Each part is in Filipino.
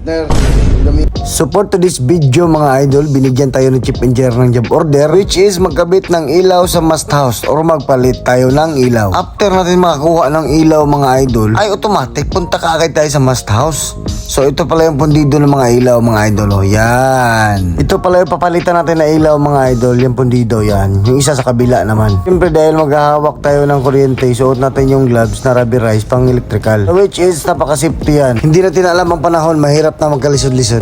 Partner, support to this video mga idol, binigyan tayo ng chief engineer ng job order, which is magkabit ng ilaw sa mast house or magpalit tayo ng ilaw. After natin makakuha ng ilaw mga idol, ay automatic punta ka agad tayo sa mast house. So ito pala yung pundido ng mga ilaw mga idol. Oh, yan. Ito pala yung papalitan natin na ilaw mga idol, yung pundido yan. Yung isa sa kabila naman. Siyempre dahil maghahawak tayo ng kuryente, suot natin yung gloves na rubberized pang electrical. Which is napaka-safety yan. Hindi natin alam ang panahon, mahirap na magkalisod-lisod.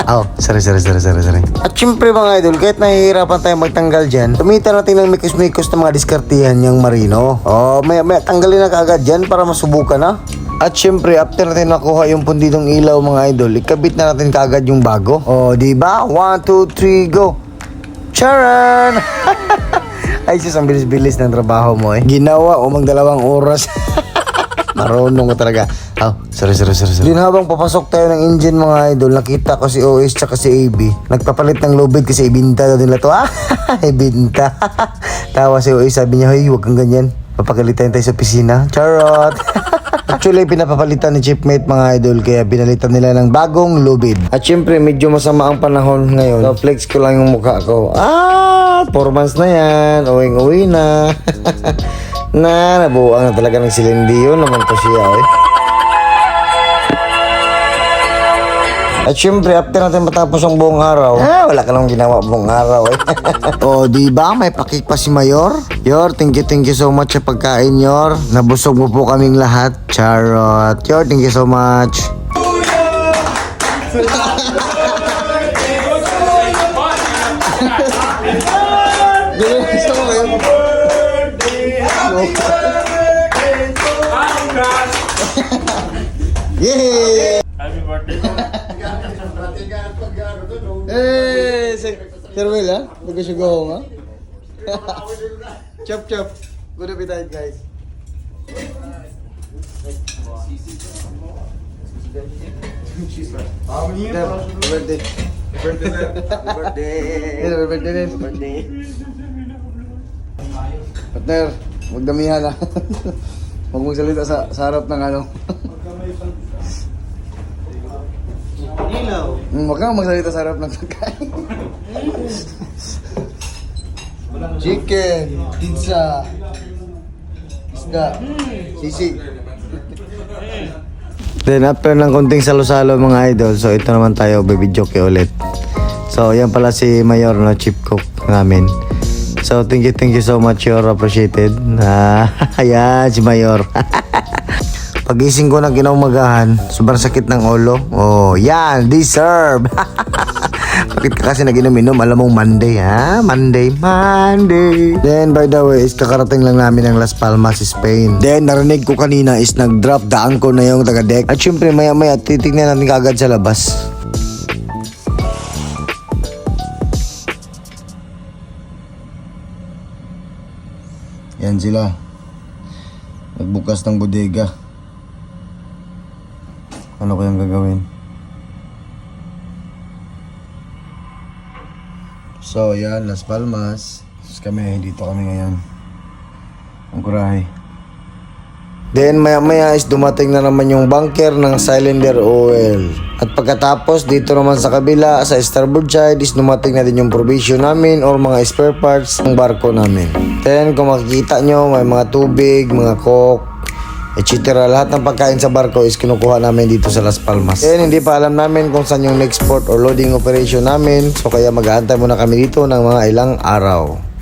Oh, sorry. At syempre mga idol, kahit nahihirapan tayo magtanggal dyan, tumita natin ng mikos-mikos na mga diskartihan yung marino. Oh, may tanggalin na kaagad dyan para masubukan na. At syempre, after natin nakuha yung pundidong ilaw mga idol, ikabit na natin kaagad yung bago. Oh, diba? 1, 2, 3, go! Charan! Ay, sus, ang bilis-bilis ng trabaho mo eh. Ginawa o magdalawang oras. Marunong ko talaga. Oh, sorry. Din habang papasok tayo ng engine mga idol, nakita ko si OS tsaka si AB. Nagpapalit ng lubid kasi ibinta daw nila to. Ibinta. Tawa si OS, sabi niya, "Hoy, huwag kang ganyan. Papagalitan tayo sa pisina." Charot. Actually, pinapapalitan ni Chipmate mga idol, kaya binalitan nila ng bagong lubid. At syempre, medyo masama ang panahon ngayon. So, flex ko lang yung mukha ko. 4 months na yan. Uwing-uwi na. Nabuang na talaga ng silindiyo naman to siya eh. At syempre, after natin matapos ang buong araw, wala ka nang ginawa buong araw eh. O, diba? May pakik pa si Mayor. Yor, thank you so much sa pagkain, Yor. Nabusog mo po kaming lahat. Charot. Yor, thank you so much. Gusto mo kayo? Yay! Happy birthday. Hey, Sir Will, ha? Mag-sugaw nga. Chop. Good appetite, guys. Birthday. Birthday. Partner, magdamihan na. Huwag mong salita sa harap ng ano. Ilaw. Huwag kang magsalita sa harap ng pagkain. Chicken, pizza, isda, sisig. Then after ng konting salo-salo mga idol, so ito naman tayo, baby joke ulit. So yan pala si Mayor, no, chief cook namin. So thank you so much, you're appreciated. Ayan si Mayor. Pagising ko na kinaumagahan, sobrang sakit ng ulo. Oh, yan, deserve. Bakit ka kasi nag-inom-inom? Alam mong Monday, ha? Monday. Then, by the way, is kakarating lang namin ng Las Palmas, Spain. Then, narinig ko kanina is nag-drop the anchor na yung taga-deck. At syempre, maya-maya, titignan natin kaagad sa labas. Yan sila. Nagbukas ng bodega. Ano kayang gagawin? So, yan, Las Palmas. Dito kami ngayon. Ang kurahe. Then, maya-maya is dumating na naman yung bunker ng cylinder oil. At pagkatapos, dito naman sa kabila, sa starboard side, is dumating na din yung provision namin or mga spare parts ng barko namin. Then, kung makikita nyo, may mga tubig, mga coke, etc. Lahat ng pagkain sa barko is kinukuha namin dito sa Las Palmas. Then hindi pa alam namin kung saan yung next port or loading operation namin. So kaya mag-aantay muna kami dito ng mga ilang araw.